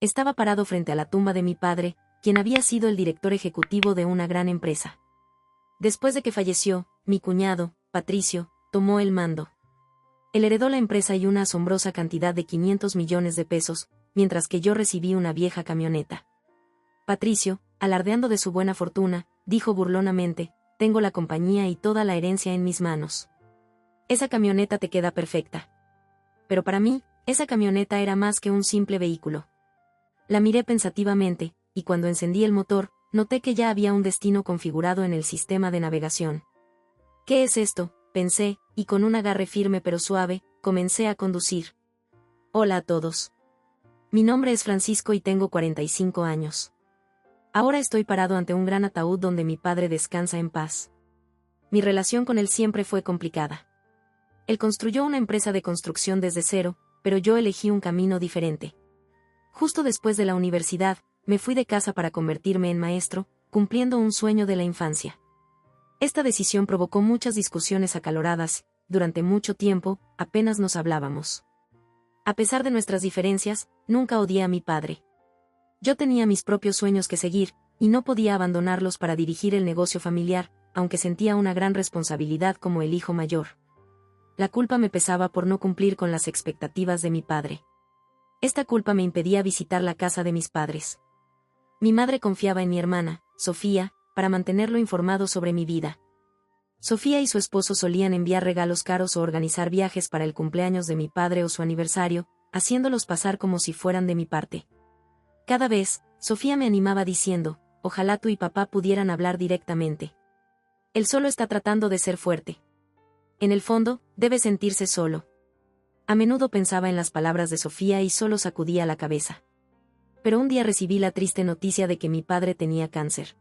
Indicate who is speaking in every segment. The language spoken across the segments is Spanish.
Speaker 1: Estaba parado frente a la tumba de mi padre, quien había sido el director ejecutivo de una gran empresa. Después de que falleció, mi cuñado, Patricio, tomó el mando. Él heredó la empresa y una asombrosa cantidad de 500 millones de pesos, mientras que yo recibí una vieja camioneta. Patricio, alardeando de su buena fortuna, dijo burlonamente: tengo la compañía y toda la herencia en mis manos. Esa camioneta te queda perfecta. Pero para mí, esa camioneta era más que un simple vehículo. La miré pensativamente, y cuando encendí el motor, noté que ya había un destino configurado en el sistema de navegación. ¿Qué es esto?, pensé, y con un agarre firme pero suave, comencé a conducir. Hola a todos. Mi nombre es Francisco y tengo 45 años. Ahora estoy parado ante un gran ataúd donde mi padre descansa en paz. Mi relación con él siempre fue complicada. Él construyó una empresa de construcción desde cero, pero yo elegí un camino diferente. Justo después de la universidad, me fui de casa para convertirme en maestro, cumpliendo un sueño de la infancia. Esta decisión provocó muchas discusiones acaloradas. Durante mucho tiempo, apenas nos hablábamos. A pesar de nuestras diferencias, nunca odié a mi padre. Yo tenía mis propios sueños que seguir, y no podía abandonarlos para dirigir el negocio familiar, aunque sentía una gran responsabilidad como el hijo mayor. La culpa me pesaba por no cumplir con las expectativas de mi padre. Esta culpa me impedía visitar la casa de mis padres. Mi madre confiaba en mi hermana, Sofía, para mantenerlo informado sobre mi vida. Sofía y su esposo solían enviar regalos caros o organizar viajes para el cumpleaños de mi padre o su aniversario, haciéndolos pasar como si fueran de mi parte. Cada vez, Sofía me animaba diciendo: ojalá tú y papá pudieran hablar directamente. Él solo está tratando de ser fuerte. En el fondo, debe sentirse solo. A menudo pensaba en las palabras de Sofía y solo sacudía la cabeza. Pero un día recibí la triste noticia de que mi padre tenía cáncer.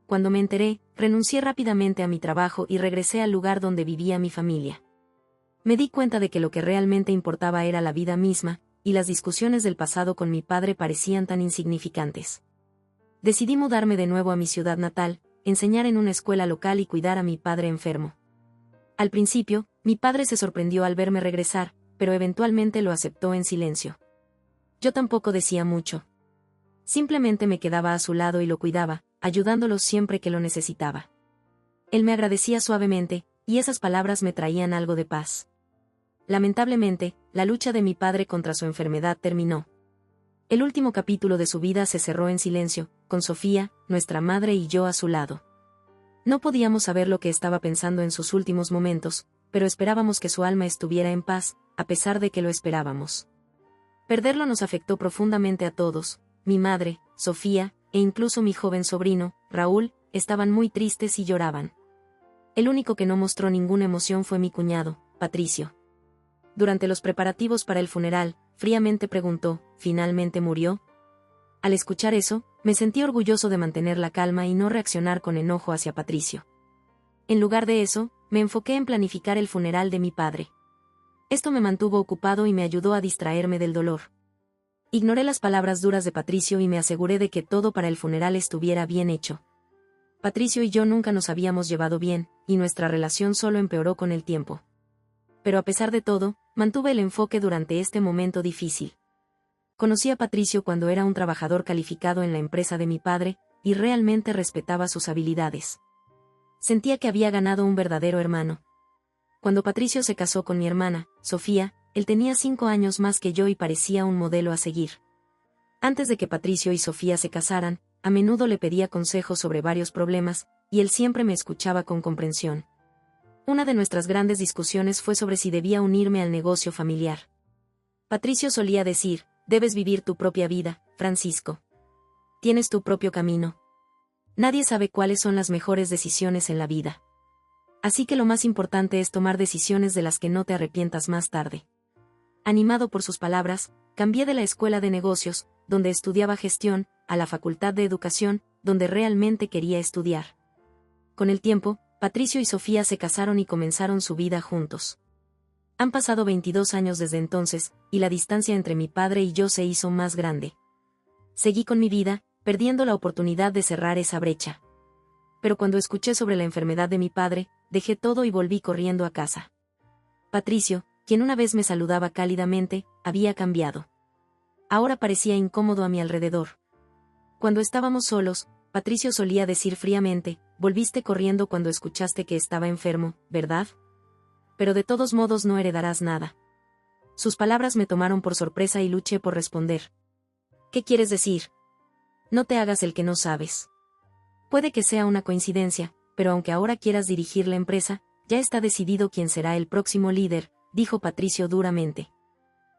Speaker 1: Cuando me enteré, renuncié rápidamente a mi trabajo y regresé al lugar donde vivía mi familia. Me di cuenta de que lo que realmente importaba era la vida misma, y las discusiones del pasado con mi padre parecían tan insignificantes. Decidí mudarme de nuevo a mi ciudad natal, enseñar en una escuela local y cuidar a mi padre enfermo. Al principio, mi padre se sorprendió al verme regresar, pero eventualmente lo aceptó en silencio. Yo tampoco decía mucho. Simplemente me quedaba a su lado y lo cuidaba, ayudándolo siempre que lo necesitaba. Él me agradecía suavemente, y esas palabras me traían algo de paz. Lamentablemente, la lucha de mi padre contra su enfermedad terminó. El último capítulo de su vida se cerró en silencio, con Sofía, nuestra madre y yo a su lado. No podíamos saber lo que estaba pensando en sus últimos momentos, pero esperábamos que su alma estuviera en paz, a pesar de que lo esperábamos. Perderlo nos afectó profundamente a todos. Mi madre, Sofía, e incluso mi joven sobrino, Raúl, estaban muy tristes y lloraban. El único que no mostró ninguna emoción fue mi cuñado, Patricio. Durante los preparativos para el funeral, fríamente preguntó: ¿finalmente murió? Al escuchar eso, me sentí orgulloso de mantener la calma y no reaccionar con enojo hacia Patricio. En lugar de eso, me enfoqué en planificar el funeral de mi padre. Esto me mantuvo ocupado y me ayudó a distraerme del dolor. Ignoré las palabras duras de Patricio y me aseguré de que todo para el funeral estuviera bien hecho. Patricio y yo nunca nos habíamos llevado bien, y nuestra relación solo empeoró con el tiempo. Pero a pesar de todo, mantuve el enfoque durante este momento difícil. Conocí a Patricio cuando era un trabajador calificado en la empresa de mi padre, y realmente respetaba sus habilidades. Sentía que había ganado un verdadero hermano. Cuando Patricio se casó con mi hermana, Sofía, él tenía 5 años más que yo y parecía un modelo a seguir. Antes de que Patricio y Sofía se casaran, a menudo le pedía consejos sobre varios problemas, y él siempre me escuchaba con comprensión. Una de nuestras grandes discusiones fue sobre si debía unirme al negocio familiar. Patricio solía decir: debes vivir tu propia vida, Francisco. Tienes tu propio camino. Nadie sabe cuáles son las mejores decisiones en la vida. Así que lo más importante es tomar decisiones de las que no te arrepientas más tarde. Animado por sus palabras, cambié de la escuela de negocios, donde estudiaba gestión, a la facultad de educación, donde realmente quería estudiar. Con el tiempo, Patricio y Sofía se casaron y comenzaron su vida juntos. Han pasado 22 años desde entonces, y la distancia entre mi padre y yo se hizo más grande. Seguí con mi vida, perdiendo la oportunidad de cerrar esa brecha. Pero cuando escuché sobre la enfermedad de mi padre, dejé todo y volví corriendo a casa. Patricio, quien una vez me saludaba cálidamente, había cambiado. Ahora parecía incómodo a mi alrededor. Cuando estábamos solos, Patricio solía decir fríamente, volviste corriendo cuando escuchaste que estaba enfermo, ¿verdad? Pero de todos modos no heredarás nada. Sus palabras me tomaron por sorpresa y luché por responder. ¿Qué quieres decir? No te hagas el que no sabes. Puede que sea una coincidencia, pero aunque ahora quieras dirigir la empresa, ya está decidido quién será el próximo líder, dijo Patricio duramente.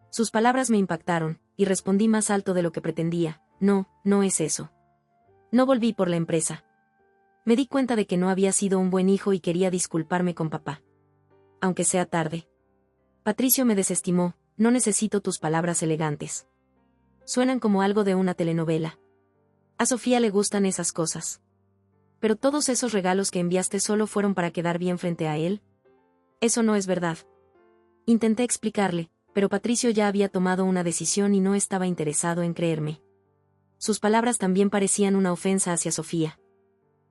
Speaker 1: Sus palabras me impactaron, y respondí más alto de lo que pretendía, no, no es eso. No volví por la empresa. Me di cuenta de que no había sido un buen hijo y quería disculparme con papá. Aunque sea tarde. Patricio me desestimó, no necesito tus palabras elegantes. Suenan como algo de una telenovela. A Sofía le gustan esas cosas. Pero todos esos regalos que enviaste solo fueron para quedar bien frente a él. Eso no es verdad. Intenté explicarle, pero Patricio ya había tomado una decisión y no estaba interesado en creerme. Sus palabras también parecían una ofensa hacia Sofía.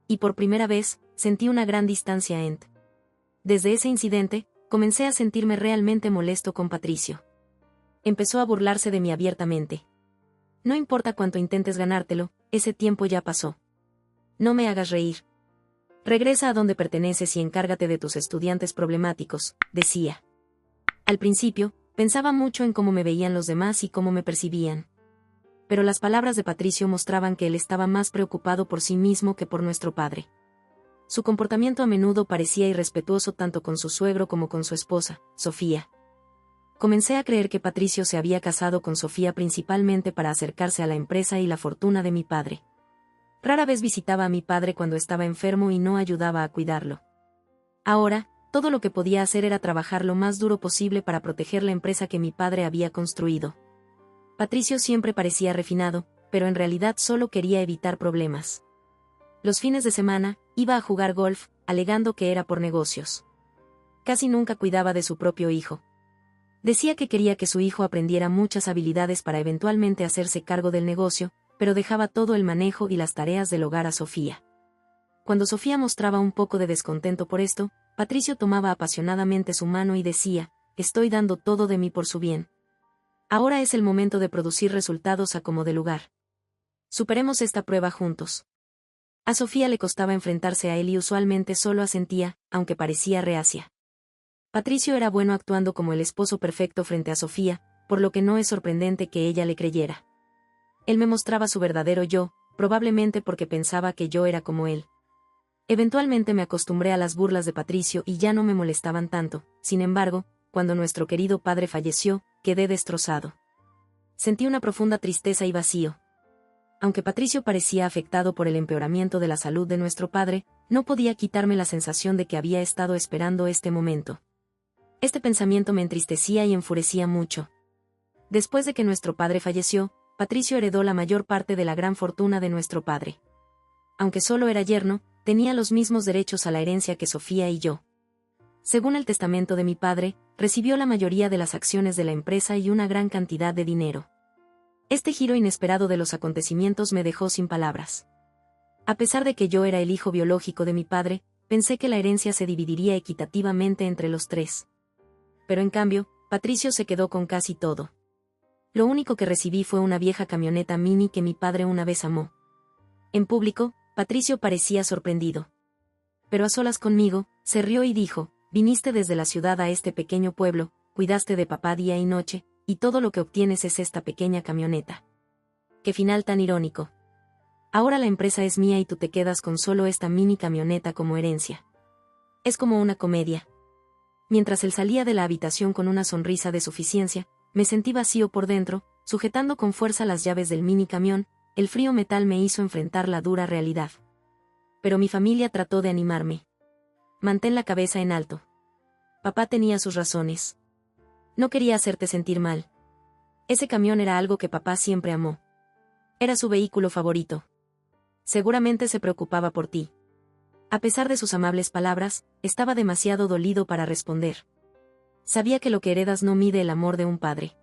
Speaker 1: Y por primera vez, sentí una gran distancia entre. Desde ese incidente, comencé a sentirme realmente molesto con Patricio. Empezó a burlarse de mí abiertamente. No importa cuánto intentes ganártelo, ese tiempo ya pasó. No me hagas reír. Regresa a donde perteneces y encárgate de tus estudiantes problemáticos, decía. Al principio, pensaba mucho en cómo me veían los demás y cómo me percibían. Pero las palabras de Patricio mostraban que él estaba más preocupado por sí mismo que por nuestro padre. Su comportamiento a menudo parecía irrespetuoso tanto con su suegro como con su esposa, Sofía. Comencé a creer que Patricio se había casado con Sofía principalmente para acercarse a la empresa y la fortuna de mi padre. Rara vez visitaba a mi padre cuando estaba enfermo y no ayudaba a cuidarlo. Ahora, todo lo que podía hacer era trabajar lo más duro posible para proteger la empresa que mi padre había construido. Patricio siempre parecía refinado, pero en realidad solo quería evitar problemas. Los fines de semana, iba a jugar golf, alegando que era por negocios. Casi nunca cuidaba de su propio hijo. Decía que quería que su hijo aprendiera muchas habilidades para eventualmente hacerse cargo del negocio, pero dejaba todo el manejo y las tareas del hogar a Sofía. Cuando Sofía mostraba un poco de descontento por esto, Patricio tomaba apasionadamente su mano y decía, estoy dando todo de mí por su bien. Ahora es el momento de producir resultados a como de lugar. Superemos esta prueba juntos. A Sofía le costaba enfrentarse a él y usualmente solo asentía, aunque parecía reacia. Patricio era bueno actuando como el esposo perfecto frente a Sofía, por lo que no es sorprendente que ella le creyera. Él me mostraba su verdadero yo, probablemente porque pensaba que yo era como él. Eventualmente me acostumbré a las burlas de Patricio y ya no me molestaban tanto. Sin embargo, cuando nuestro querido padre falleció, quedé destrozado. Sentí una profunda tristeza y vacío. Aunque Patricio parecía afectado por el empeoramiento de la salud de nuestro padre, no podía quitarme la sensación de que había estado esperando este momento. Este pensamiento me entristecía y enfurecía mucho. Después de que nuestro padre falleció, Patricio heredó la mayor parte de la gran fortuna de nuestro padre. Aunque solo era yerno, tenía los mismos derechos a la herencia que Sofía y yo. Según el testamento de mi padre, recibió la mayoría de las acciones de la empresa y una gran cantidad de dinero. Este giro inesperado de los acontecimientos me dejó sin palabras. A pesar de que yo era el hijo biológico de mi padre, pensé que la herencia se dividiría equitativamente entre los tres. Pero en cambio, Patricio se quedó con casi todo. Lo único que recibí fue una vieja camioneta Mini que mi padre una vez amó. En público, Patricio parecía sorprendido. Pero a solas conmigo, se rió y dijo, viniste desde la ciudad a este pequeño pueblo, cuidaste de papá día y noche, y todo lo que obtienes es esta pequeña camioneta. Qué final tan irónico. Ahora la empresa es mía y tú te quedas con solo esta mini camioneta como herencia. Es como una comedia. Mientras él salía de la habitación con una sonrisa de suficiencia, me sentí vacío por dentro, sujetando con fuerza las llaves del mini camión. El frío metal me hizo enfrentar la dura realidad. Pero mi familia trató de animarme. Mantén la cabeza en alto. Papá tenía sus razones. No quería hacerte sentir mal. Ese camión era algo que papá siempre amó. Era su vehículo favorito. Seguramente se preocupaba por ti. A pesar de sus amables palabras, estaba demasiado dolido para responder. Sabía que lo que heredas no mide el amor de un padre.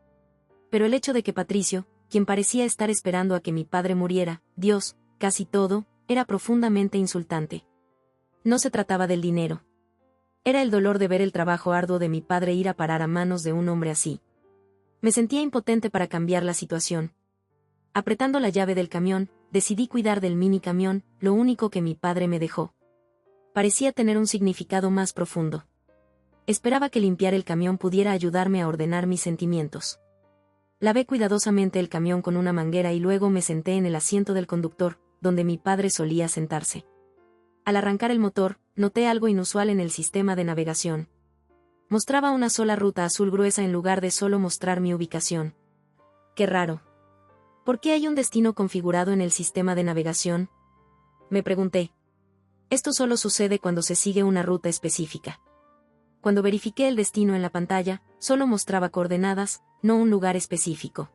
Speaker 1: Pero el hecho de que Patricio, quien parecía estar esperando a que mi padre muriera, Dios, casi todo, era profundamente insultante. No se trataba del dinero. Era el dolor de ver el trabajo arduo de mi padre ir a parar a manos de un hombre así. Me sentía impotente para cambiar la situación. Apretando la llave del camión, decidí cuidar del mini camión, lo único que mi padre me dejó. Parecía tener un significado más profundo. Esperaba que limpiar el camión pudiera ayudarme a ordenar mis sentimientos. Lavé cuidadosamente el camión con una manguera y luego me senté en el asiento del conductor, donde mi padre solía sentarse. Al arrancar el motor, noté algo inusual en el sistema de navegación. Mostraba una sola ruta azul gruesa en lugar de solo mostrar mi ubicación. ¡Qué raro! ¿Por qué hay un destino configurado en el sistema de navegación?, me pregunté. Esto solo sucede cuando se sigue una ruta específica. Cuando verifiqué el destino en la pantalla, solo mostraba coordenadas, no un lugar específico.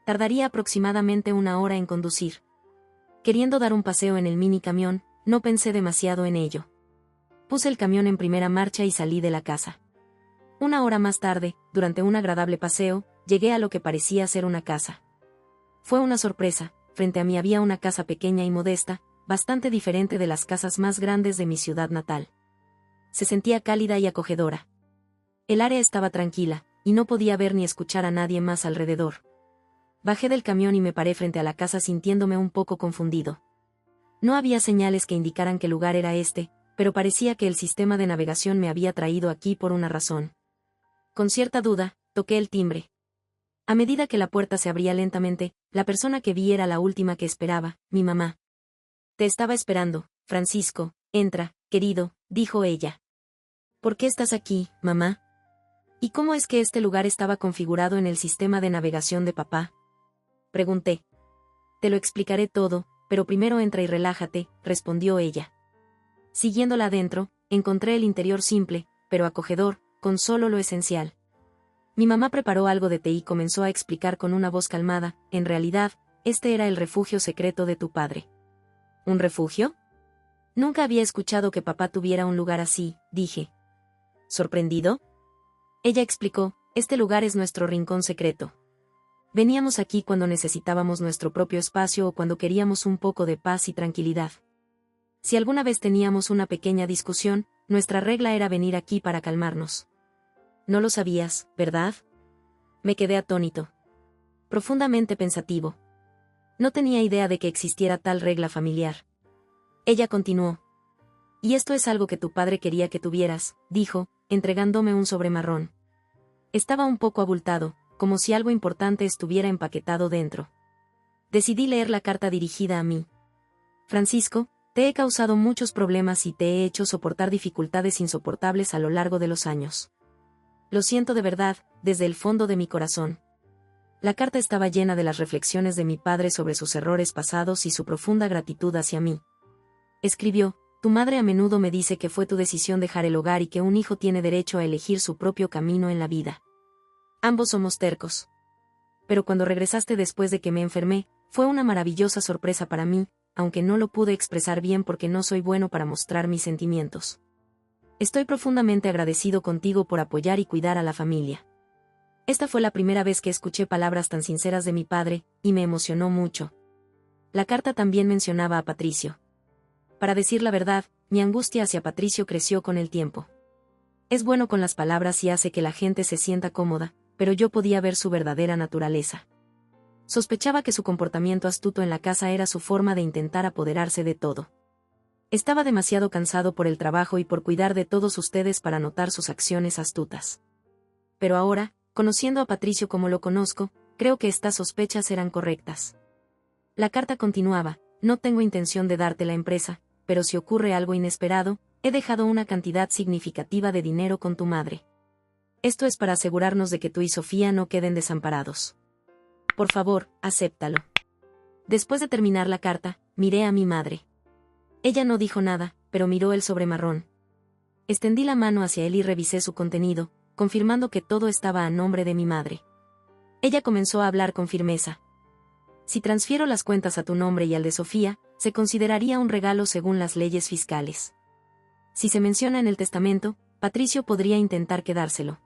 Speaker 1: Tardaría aproximadamente 1 hora en conducir. Queriendo dar un paseo en el mini camión, no pensé demasiado en ello. Puse el camión en primera marcha y salí de la casa. 1 hora más tarde, durante un agradable paseo, llegué a lo que parecía ser una casa. Fue una sorpresa. Frente a mí había una casa pequeña y modesta, bastante diferente de las casas más grandes de mi ciudad natal. Se sentía cálida y acogedora. El área estaba tranquila, y no podía ver ni escuchar a nadie más alrededor. Bajé del camión y me paré frente a la casa sintiéndome un poco confundido. No había señales que indicaran qué lugar era este, pero parecía que el sistema de navegación me había traído aquí por una razón. Con cierta duda, toqué el timbre. A medida que la puerta se abría lentamente, la persona que vi era la última que esperaba, mi mamá. Te estaba esperando, Francisco, entra, querido, dijo ella. ¿Por qué estás aquí, mamá? ¿Y cómo es que este lugar estaba configurado en el sistema de navegación de papá?, pregunté. Te lo explicaré todo, pero primero entra y relájate, respondió ella. Siguiéndola adentro, encontré el interior simple, pero acogedor, con solo lo esencial. Mi mamá preparó algo de té y comenzó a explicar con una voz calmada, en realidad, este era el refugio secreto de tu padre. ¿Un refugio? Nunca había escuchado que papá tuviera un lugar así, dije. ¿Sorprendido? Ella explicó, este lugar es nuestro rincón secreto. Veníamos aquí cuando necesitábamos nuestro propio espacio o cuando queríamos un poco de paz y tranquilidad. Si alguna vez teníamos una pequeña discusión, nuestra regla era venir aquí para calmarnos. No lo sabías, ¿verdad? Me quedé atónito. Profundamente pensativo. No tenía idea de que existiera tal regla familiar. Ella continuó. Y esto es algo que tu padre quería que tuvieras, dijo, entregándome un sobre marrón. Estaba un poco abultado, como si algo importante estuviera empaquetado dentro. Decidí leer la carta dirigida a mí. Francisco, te he causado muchos problemas y te he hecho soportar dificultades insoportables a lo largo de los años. Lo siento de verdad, desde el fondo de mi corazón. La carta estaba llena de las reflexiones de mi padre sobre sus errores pasados y su profunda gratitud hacia mí. Escribió, tu madre a menudo me dice que fue tu decisión dejar el hogar y que un hijo tiene derecho a elegir su propio camino en la vida. Ambos somos tercos. Pero cuando regresaste después de que me enfermé, fue una maravillosa sorpresa para mí, aunque no lo pude expresar bien porque no soy bueno para mostrar mis sentimientos. Estoy profundamente agradecido contigo por apoyar y cuidar a la familia. Esta fue la primera vez que escuché palabras tan sinceras de mi padre, y me emocionó mucho. La carta también mencionaba a Patricio. Para decir la verdad, mi angustia hacia Patricio creció con el tiempo. Es bueno con las palabras y hace que la gente se sienta cómoda, pero yo podía ver su verdadera naturaleza. Sospechaba que su comportamiento astuto en la casa era su forma de intentar apoderarse de todo. Estaba demasiado cansado por el trabajo y por cuidar de todos ustedes para notar sus acciones astutas. Pero ahora, conociendo a Patricio como lo conozco, creo que estas sospechas eran correctas. La carta continuaba, no tengo intención de darte la empresa, pero si ocurre algo inesperado, he dejado una cantidad significativa de dinero con tu madre. Esto es para asegurarnos de que tú y Sofía no queden desamparados. Por favor, acéptalo. Después de terminar la carta, miré a mi madre. Ella no dijo nada, pero miró el sobre marrón. Extendí la mano hacia él y revisé su contenido, confirmando que todo estaba a nombre de mi madre. Ella comenzó a hablar con firmeza. Si transfiero las cuentas a tu nombre y al de Sofía, se consideraría un regalo según las leyes fiscales. Si se menciona en el testamento, Patricio podría intentar quedárselo.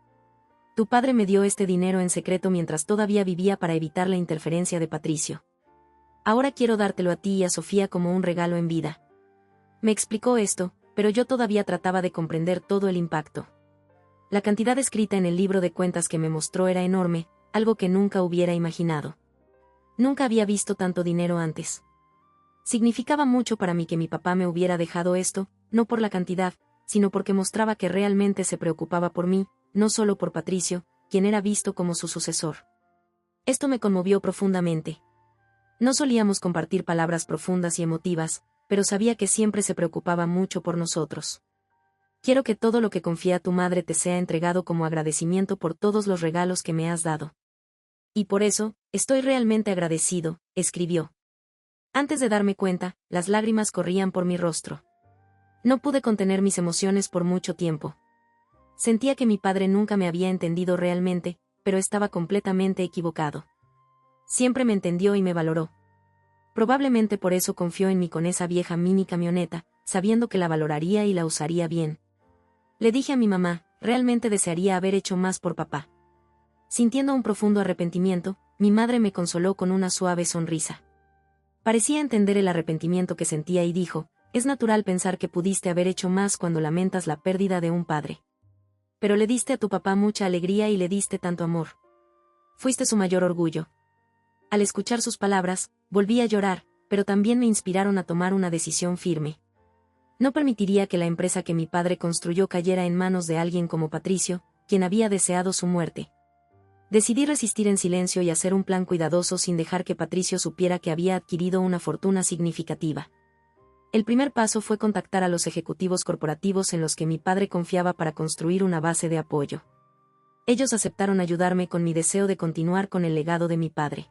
Speaker 1: Tu padre me dio este dinero en secreto mientras todavía vivía para evitar la interferencia de Patricio. Ahora quiero dártelo a ti y a Sofía como un regalo en vida. Me explicó esto, pero yo todavía trataba de comprender todo el impacto. La cantidad escrita en el libro de cuentas que me mostró era enorme, algo que nunca hubiera imaginado. Nunca había visto tanto dinero antes. Significaba mucho para mí que mi papá me hubiera dejado esto, no por la cantidad, sino porque mostraba que realmente se preocupaba por mí, no solo por Patricio, quien era visto como su sucesor. Esto me conmovió profundamente. No solíamos compartir palabras profundas y emotivas, pero sabía que siempre se preocupaba mucho por nosotros. Quiero que todo lo que confía tu madre te sea entregado como agradecimiento por todos los regalos que me has dado. Y por eso, estoy realmente agradecido, escribió. Antes de darme cuenta, las lágrimas corrían por mi rostro. No pude contener mis emociones por mucho tiempo. Sentía que mi padre nunca me había entendido realmente, pero estaba completamente equivocado. Siempre me entendió y me valoró. Probablemente por eso confió en mí con esa vieja mini camioneta, sabiendo que la valoraría y la usaría bien. Le dije a mi mamá, realmente desearía haber hecho más por papá. Sintiendo un profundo arrepentimiento, mi madre me consoló con una suave sonrisa. Parecía entender el arrepentimiento que sentía y dijo, es natural pensar que pudiste haber hecho más cuando lamentas la pérdida de un padre. Pero le diste a tu papá mucha alegría y le diste tanto amor. Fuiste su mayor orgullo. Al escuchar sus palabras, volví a llorar, pero también me inspiraron a tomar una decisión firme. No permitiría que la empresa que mi padre construyó cayera en manos de alguien como Patricio, quien había deseado su muerte. Decidí resistir en silencio y hacer un plan cuidadoso sin dejar que Patricio supiera que había adquirido una fortuna significativa. El primer paso fue contactar a los ejecutivos corporativos en los que mi padre confiaba para construir una base de apoyo. Ellos aceptaron ayudarme con mi deseo de continuar con el legado de mi padre.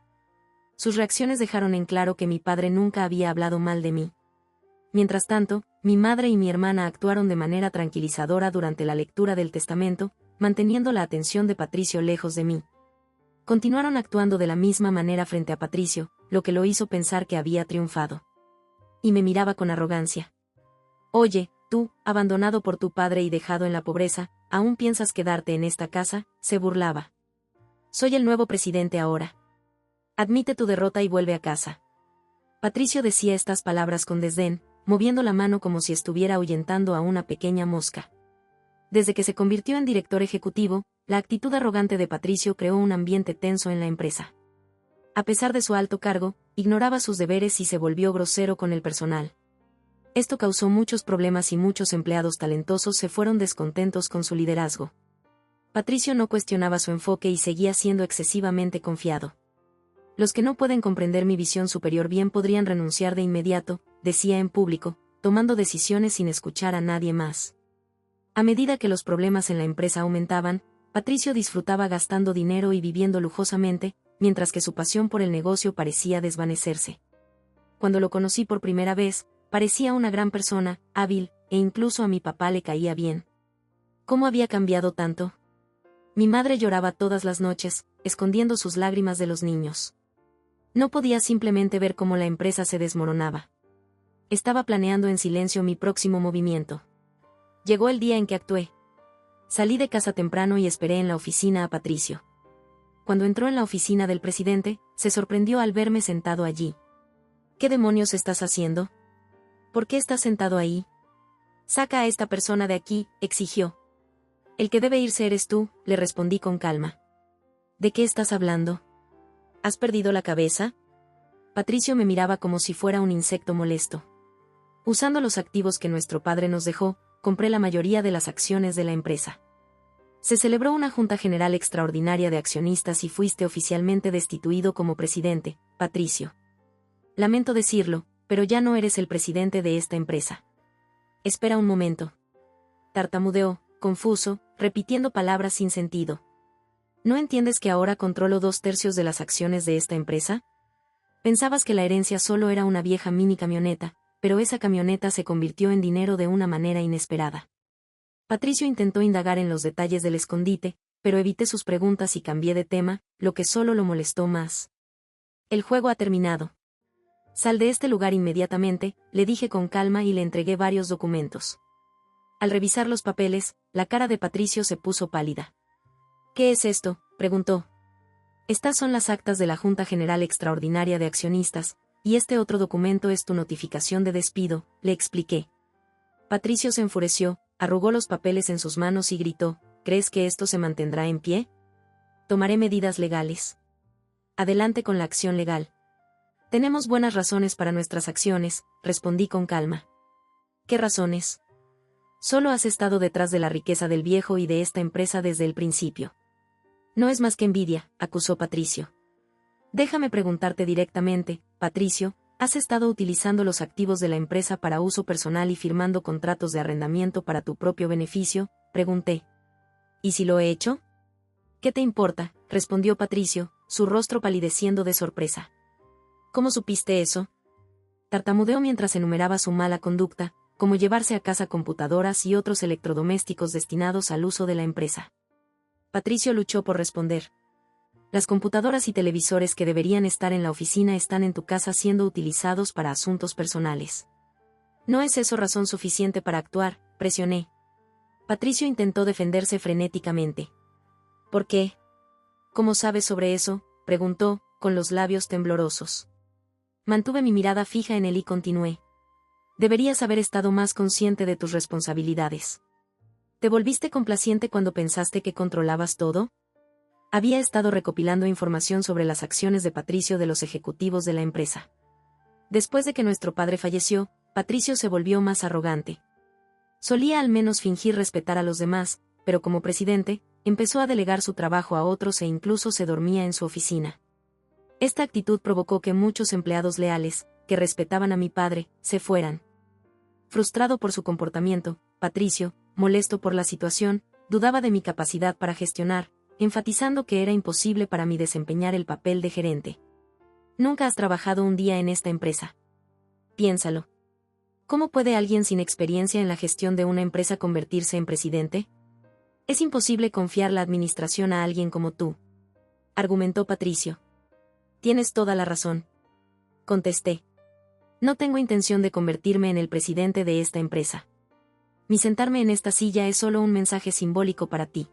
Speaker 1: Sus reacciones dejaron en claro que mi padre nunca había hablado mal de mí. Mientras tanto, mi madre y mi hermana actuaron de manera tranquilizadora durante la lectura del testamento, manteniendo la atención de Patricio lejos de mí. Continuaron actuando de la misma manera frente a Patricio, lo que lo hizo pensar que había triunfado. Y me miraba con arrogancia. Oye, tú, abandonado por tu padre y dejado en la pobreza, ¿aún piensas quedarte en esta casa?, se burlaba. Soy el nuevo presidente ahora. Admite tu derrota y vuelve a casa. Patricio decía estas palabras con desdén, moviendo la mano como si estuviera ahuyentando a una pequeña mosca. Desde que se convirtió en director ejecutivo, la actitud arrogante de Patricio creó un ambiente tenso en la empresa. A pesar de su alto cargo, ignoraba sus deberes y se volvió grosero con el personal. Esto causó muchos problemas y muchos empleados talentosos se fueron descontentos con su liderazgo. Patricio no cuestionaba su enfoque y seguía siendo excesivamente confiado. Los que no pueden comprender mi visión superior bien podrían renunciar de inmediato, decía en público, tomando decisiones sin escuchar a nadie más. A medida que los problemas en la empresa aumentaban, Patricio disfrutaba gastando dinero y viviendo lujosamente, mientras que su pasión por el negocio parecía desvanecerse. Cuando lo conocí por primera vez, parecía una gran persona, hábil, e incluso a mi papá le caía bien. ¿Cómo había cambiado tanto? Mi madre lloraba todas las noches, escondiendo sus lágrimas de los niños. No podía simplemente ver cómo la empresa se desmoronaba. Estaba planeando en silencio mi próximo movimiento. Llegó el día en que actué. Salí de casa temprano y esperé en la oficina a Patricio. Cuando entró en la oficina del presidente, se sorprendió al verme sentado allí. ¿Qué demonios estás haciendo? ¿Por qué estás sentado ahí? Saca a esta persona de aquí, exigió. El que debe irse eres tú, le respondí con calma. ¿De qué estás hablando? ¿Has perdido la cabeza? Patricio me miraba como si fuera un insecto molesto. Usando los activos que nuestro padre nos dejó, compré la mayoría de las acciones de la empresa. Se celebró una junta general extraordinaria de accionistas y fuiste oficialmente destituido como presidente, Patricio. Lamento decirlo, pero ya no eres el presidente de esta empresa. Espera un momento. Tartamudeó, confuso, repitiendo palabras sin sentido. ¿No entiendes que ahora controlo 2/3 de las acciones de esta empresa? Pensabas que la herencia solo era una vieja mini camioneta, pero esa camioneta se convirtió en dinero de una manera inesperada. Patricio intentó indagar en los detalles del escondite, pero evité sus preguntas y cambié de tema, lo que solo lo molestó más. El juego ha terminado. Sal de este lugar inmediatamente, le dije con calma y le entregué varios documentos. Al revisar los papeles, la cara de Patricio se puso pálida. ¿Qué es esto?, preguntó. Estas son las actas de la Junta General Extraordinaria de Accionistas, y este otro documento es tu notificación de despido, le expliqué. Patricio se enfureció, arrugó los papeles en sus manos y gritó, ¿crees que esto se mantendrá en pie? Tomaré medidas legales. Adelante con la acción legal. Tenemos buenas razones para nuestras acciones, respondí con calma. ¿Qué razones? Solo has estado detrás de la riqueza del viejo y de esta empresa desde el principio. No es más que envidia, acusó Patricio. Déjame preguntarte directamente, Patricio, ¿has estado utilizando los activos de la empresa para uso personal y firmando contratos de arrendamiento para tu propio beneficio? Pregunté. ¿Y si lo he hecho? ¿Qué te importa?, respondió Patricio, su rostro palideciendo de sorpresa. ¿Cómo supiste eso? Tartamudeó mientras enumeraba su mala conducta, como llevarse a casa computadoras y otros electrodomésticos destinados al uso de la empresa. Patricio luchó por responder. Las computadoras y televisores que deberían estar en la oficina están en tu casa siendo utilizados para asuntos personales. ¿No es eso razón suficiente para actuar?, presioné. Patricio intentó defenderse frenéticamente. ¿Por qué? ¿Cómo sabes sobre eso?, preguntó, con los labios temblorosos. Mantuve mi mirada fija en él y continué. Deberías haber estado más consciente de tus responsabilidades. ¿Te volviste complaciente cuando pensaste que controlabas todo? Había estado recopilando información sobre las acciones de Patricio de los ejecutivos de la empresa. Después de que nuestro padre falleció, Patricio se volvió más arrogante. Solía al menos fingir respetar a los demás, pero como presidente, empezó a delegar su trabajo a otros e incluso se dormía en su oficina. Esta actitud provocó que muchos empleados leales, que respetaban a mi padre, se fueran. Frustrado por su comportamiento, Patricio, molesto por la situación, dudaba de mi capacidad para gestionar, enfatizando que era imposible para mí desempeñar el papel de gerente. Nunca has trabajado un día en esta empresa. Piénsalo. ¿Cómo puede alguien sin experiencia en la gestión de una empresa convertirse en presidente? Es imposible confiar la administración a alguien como tú, argumentó Patricio. Tienes toda la razón, contesté. No tengo intención de convertirme en el presidente de esta empresa. Mi sentarme en esta silla es solo un mensaje simbólico para ti.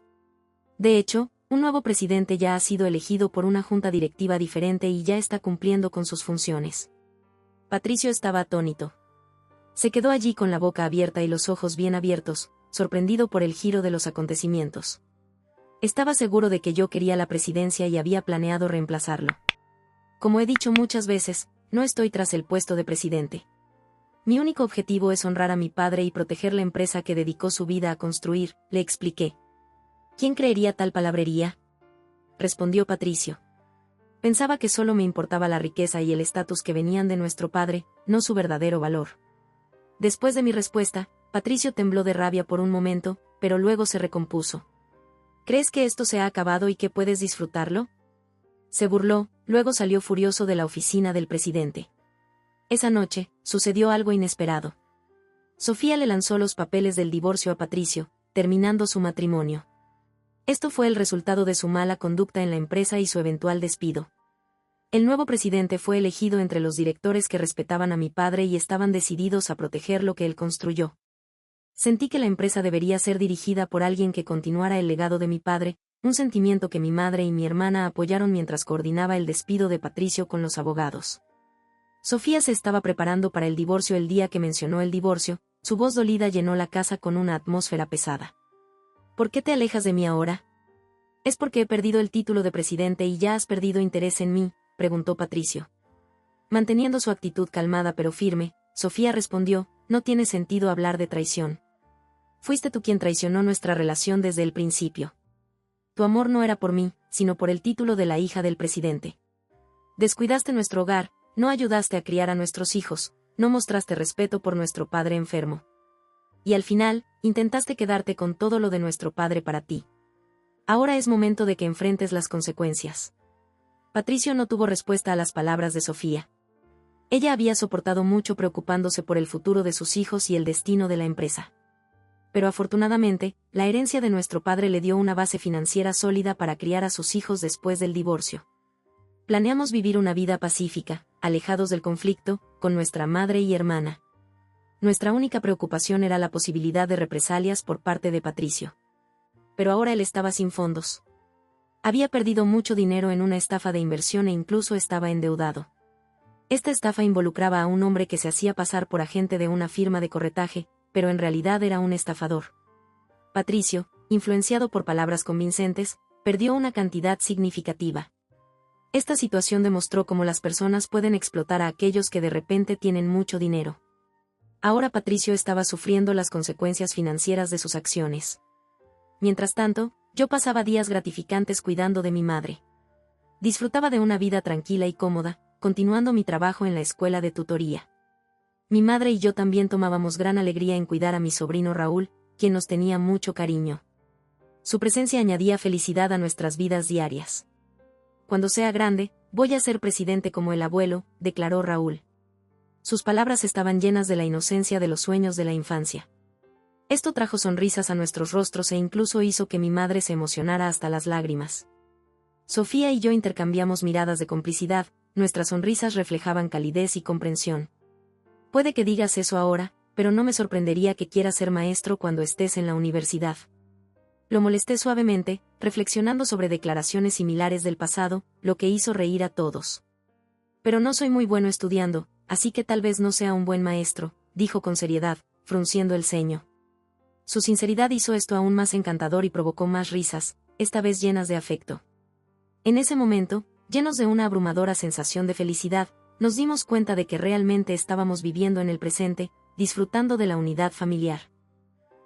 Speaker 1: De hecho, un nuevo presidente ya ha sido elegido por una junta directiva diferente y ya está cumpliendo con sus funciones. Patricio estaba atónito. Se quedó allí con la boca abierta y los ojos bien abiertos, sorprendido por el giro de los acontecimientos. Estaba seguro de que yo quería la presidencia y había planeado reemplazarlo. Como he dicho muchas veces, no estoy tras el puesto de presidente. Mi único objetivo es honrar a mi padre y proteger la empresa que dedicó su vida a construir, le expliqué. ¿Quién creería tal palabrería?, respondió Patricio. Pensaba que solo me importaba la riqueza y el estatus que venían de nuestro padre, no su verdadero valor. Después de mi respuesta, Patricio tembló de rabia por un momento, pero luego se recompuso. ¿Crees que esto se ha acabado y que puedes disfrutarlo?, se burló, luego salió furioso de la oficina del presidente. Esa noche, sucedió algo inesperado. Sofía le lanzó los papeles del divorcio a Patricio, terminando su matrimonio. Esto fue el resultado de su mala conducta en la empresa y su eventual despido. El nuevo presidente fue elegido entre los directores que respetaban a mi padre y estaban decididos a proteger lo que él construyó. Sentí que la empresa debería ser dirigida por alguien que continuara el legado de mi padre, un sentimiento que mi madre y mi hermana apoyaron mientras coordinaba el despido de Patricio con los abogados. Sofía se estaba preparando para el divorcio el día que mencionó el divorcio, su voz dolida llenó la casa con una atmósfera pesada. ¿Por qué te alejas de mí ahora? ¿Es porque he perdido el título de presidente y ya has perdido interés en mí?, preguntó Patricio. Manteniendo su actitud calmada pero firme, Sofía respondió, no tiene sentido hablar de traición. Fuiste tú quien traicionó nuestra relación desde el principio. Tu amor no era por mí, sino por el título de la hija del presidente. Descuidaste nuestro hogar, no ayudaste a criar a nuestros hijos, no mostraste respeto por nuestro padre enfermo. Y al final, intentaste quedarte con todo lo de nuestro padre para ti. Ahora es momento de que enfrentes las consecuencias. Patricio no tuvo respuesta a las palabras de Sofía. Ella había soportado mucho preocupándose por el futuro de sus hijos y el destino de la empresa. Pero afortunadamente, la herencia de nuestro padre le dio una base financiera sólida para criar a sus hijos después del divorcio. Planeamos vivir una vida pacífica, alejados del conflicto, con nuestra madre y hermana. Nuestra única preocupación era la posibilidad de represalias por parte de Patricio. Pero ahora él estaba sin fondos. Había perdido mucho dinero en una estafa de inversión e incluso estaba endeudado. Esta estafa involucraba a un hombre que se hacía pasar por agente de una firma de corretaje, pero en realidad era un estafador. Patricio, influenciado por palabras convincentes, perdió una cantidad significativa. Esta situación demostró cómo las personas pueden explotar a aquellos que de repente tienen mucho dinero. Ahora Patricio estaba sufriendo las consecuencias financieras de sus acciones. Mientras tanto, yo pasaba días gratificantes cuidando de mi madre. Disfrutaba de una vida tranquila y cómoda, continuando mi trabajo en la escuela de tutoría. Mi madre y yo también tomábamos gran alegría en cuidar a mi sobrino Raúl, quien nos tenía mucho cariño. Su presencia añadía felicidad a nuestras vidas diarias. Cuando sea grande, voy a ser presidente como el abuelo, declaró Raúl. Sus palabras estaban llenas de la inocencia de los sueños de la infancia. Esto trajo sonrisas a nuestros rostros e incluso hizo que mi madre se emocionara hasta las lágrimas. Sofía y yo intercambiamos miradas de complicidad, nuestras sonrisas reflejaban calidez y comprensión. Puede que digas eso ahora, pero no me sorprendería que quieras ser maestro cuando estés en la universidad. Lo molesté suavemente, reflexionando sobre declaraciones similares del pasado, lo que hizo reír a todos. Pero no soy muy bueno estudiando, así que tal vez no sea un buen maestro, dijo con seriedad, frunciendo el ceño. Su sinceridad hizo esto aún más encantador y provocó más risas, esta vez llenas de afecto. En ese momento, llenos de una abrumadora sensación de felicidad, nos dimos cuenta de que realmente estábamos viviendo en el presente, disfrutando de la unidad familiar.